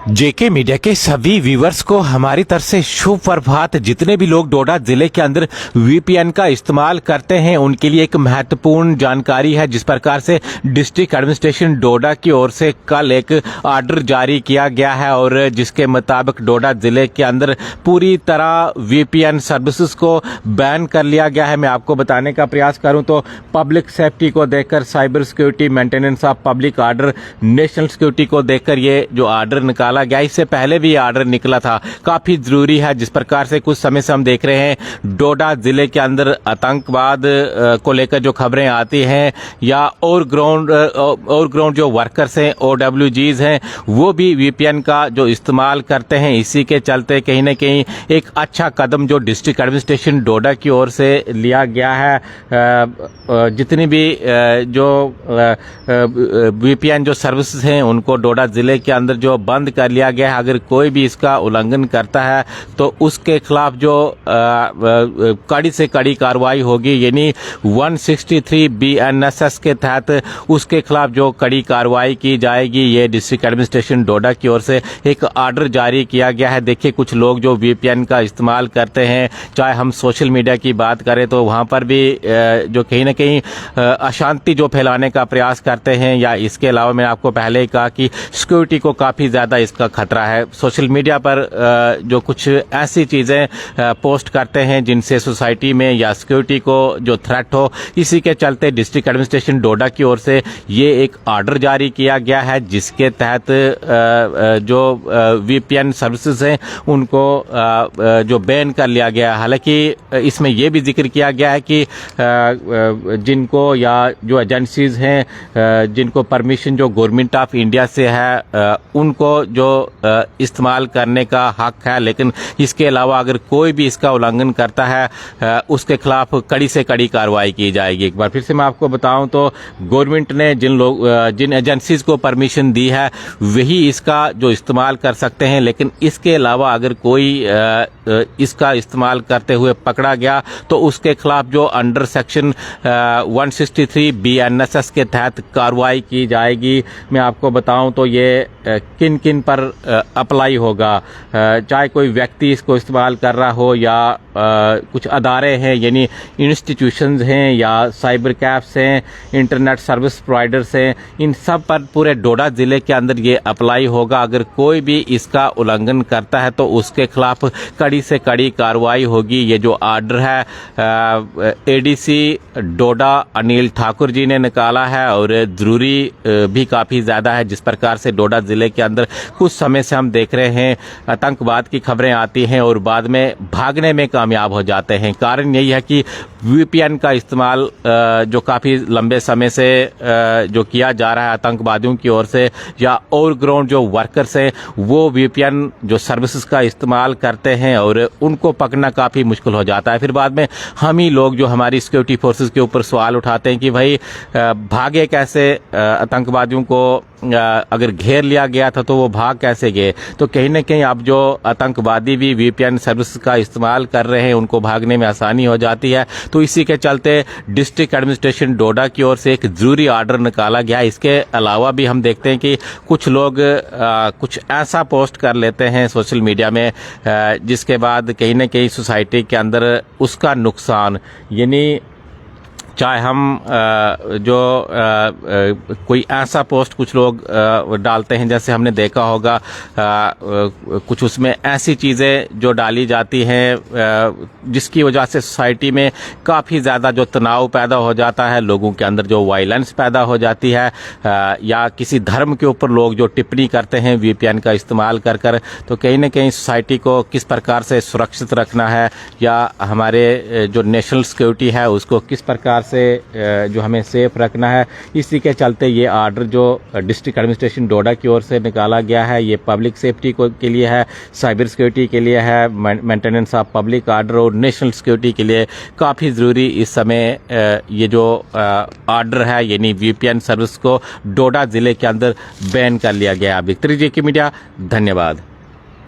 जेके media के सभी viewers को हमारी तरफ से शुभ प्रभात। जितने भी लोग डोडा जिले के अंदर वीपीएन का इस्तेमाल करते हैं उनके लिए एक महत्वपूर्ण जानकारी है। जिस प्रकार से डिस्ट्रिक्ट एडमिनिस्ट्रेशन डोडा की ओर से कल एक ऑर्डर जारी किया गया है और जिसके मुताबिक डोडा जिले के अंदर पूरी तरह वीपीएन सर्विसेज को बैन कर लिया गया है। मैं आपको बताने का प्रयास करूं तो पब्लिक सेफ्टी को देखकर, cyber security, maintenance of public order, national security को देखकर ये जो ऑर्डर निकाला गया, इससे पहले भी ऑर्डर निकला था, काफी जरूरी है। जिस प्रकार से कुछ समय से हम देख रहे हैं डोडा जिले के अंदर आतंकवाद को लेकर जो खबरें आती हैं या और ग्राउंड जो वर्कर्स हैं, OWGs हैं, वो भी वीपीएन का जो इस्तेमाल करते हैं। इसी के चलते कहीं न कहीं एक अच्छा कदम जो डिस्ट्रिक्ट एडमिनिस्ट्रेशन डोडा की ओर से लिया गया है। जितनी भी जो वीपीएन जो सर्विसेज हैं उनको डोडा जिले के अंदर जो बंद कर लिया गया है। अगर कोई भी इसका उल्लंघन करता है तो उसके खिलाफ जो कड़ी से कड़ी कार्रवाई होगी, यानी 163 BNSS के तहत उसके खिलाफ जो कड़ी कार्रवाई की जाएगी। ये डिस्ट्रिक्ट एडमिनिस्ट्रेशन डोडा की ओर से एक ऑर्डर जारी किया गया है। देखिए, कुछ लोग जो वीपीएन का इस्तेमाल करते हैं, चाहे हम सोशल मीडिया की बात करें तो वहां पर भी जो कहीं न कहीं अशांति जो फैलाने का प्रयास करते हैं, या इसके अलावा मैंने आपको पहले ही कहा कि सिक्योरिटी को काफी ज्यादा इसका खतरा है। सोशल मीडिया पर जो कुछ ऐसी चीजें पोस्ट करते हैं जिनसे सोसाइटी में या सिक्योरिटी को जो थ्रेट हो, इसी के चलते डिस्ट्रिक्ट एडमिनिस्ट्रेशन डोडा की ओर से ये एक ऑर्डर जारी किया गया है, जिसके तहत जो वीपीएन सर्विसेज हैं उनको जो बैन कर लिया गया है। हालांकि इसमें यह भी जिक्र किया गया है कि जिनको या जो एजेंसीज हैं जिनको परमिशन जो गवर्नमेंट ऑफ इंडिया से है उनको जो इस्तेमाल करने का हक है, लेकिन इसके अलावा अगर कोई भी इसका उल्लंघन करता है उसके खिलाफ कड़ी से कड़ी कार्रवाई की जाएगी। एक बार फिर से मैं आपको बताऊं तो गवर्नमेंट ने जिन एजेंसीज को परमिशन दी है वही इसका जो इस्तेमाल कर सकते हैं, लेकिन इसके अलावा अगर कोई इसका इस्तेमाल करते हुए पकड़ा गया तो उसके खिलाफ जो अंडर सेक्शन 163 BNSS के तहत कार्रवाई की जाएगी। मैं आपको बताऊं तो ये किन किन पर अप्लाई होगा, चाहे कोई व्यक्ति इसको इस्तेमाल कर रहा हो या कुछ अदारे हैं, यानी इंस्टीट्यूशंस हैं या साइबर कैफ्स हैं, इंटरनेट सर्विस प्रोवाइडर्स हैं, इन सब पर पूरे डोडा जिले के अंदर ये अप्लाई होगा। अगर कोई भी इसका उल्लंघन करता है तो उसके खिलाफ कड़ी से कड़ी कार्रवाई होगी। ये जो ऑर्डर है ADC डोडा अनिल ठाकुर जी ने निकाला है और जरूरी भी काफी ज्यादा है। जिस प्रकार से डोडा जिले के अंदर कुछ समय से हम देख रहे हैं आतंकवाद की खबरें आती हैं और बाद में भागने में कामयाब हो जाते हैं। कारण यही है कि वीपीएन का इस्तेमाल जो काफी लंबे समय से जो किया जा रहा है आतंकवादियों की ओर से, या और ग्राउंड जो वर्कर्स हैं वो वीपीएन जो सर्विसेज का इस्तेमाल करते हैं और उनको पकड़ना काफी मुश्किल हो जाता है। फिर बाद में हम ही लोग जो हमारी सिक्योरिटी फोर्सेज के ऊपर सवाल उठाते हैं कि भाई भागे कैसे, आतंकवादियों को अगर घेर लिया गया था तो वो भाग कैसे गए। तो कहीं न कहीं अब जो आतंकवादी भी वीपीएन सर्विस का इस्तेमाल कर रहे हैं उनको भागने में आसानी हो जाती है। तो इसी के चलते डिस्ट्रिक्ट एडमिनिस्ट्रेशन डोडा की ओर से एक जरूरी ऑर्डर निकाला गया। इसके अलावा भी हम देखते हैं कि कुछ लोग कुछ ऐसा पोस्ट कर लेते हैं सोशल मीडिया में जिसके बाद कहीं न कहीं सोसाइटी के अंदर उसका नुकसान, यानी चाहे हम जो कोई ऐसा पोस्ट कुछ लोग डालते हैं, जैसे हमने देखा होगा कुछ उसमें ऐसी चीज़ें जो डाली जाती हैं जिसकी वजह से सोसाइटी में काफ़ी ज़्यादा जो तनाव पैदा हो जाता है, लोगों के अंदर जो वायलेंस पैदा हो जाती है, या किसी धर्म के ऊपर लोग जो टिप्पणी करते हैं वीपीएन का इस्तेमाल कर कर। तो कहीं न कहीं सोसाइटी को किस प्रकार से सुरक्षित रखना है या हमारे जो नेशनल सिक्योरिटी है उसको किस प्रकार से जो हमें सेफ रखना है, इसी के चलते ये ऑर्डर जो डिस्ट्रिक्ट एडमिनिस्ट्रेशन डोडा की ओर से निकाला गया है ये पब्लिक सेफ्टी के लिए है, साइबर सिक्योरिटी के लिए है, मेंटेनेंस ऑफ पब्लिक ऑर्डर और नेशनल सिक्योरिटी के लिए काफ़ी ज़रूरी इस समय ये जो ऑर्डर है, यानी वीपीएन सर्विस को डोडा जिले के अंदर बैन कर लिया गया। विक्ट्री जेके मीडिया, धन्यवाद।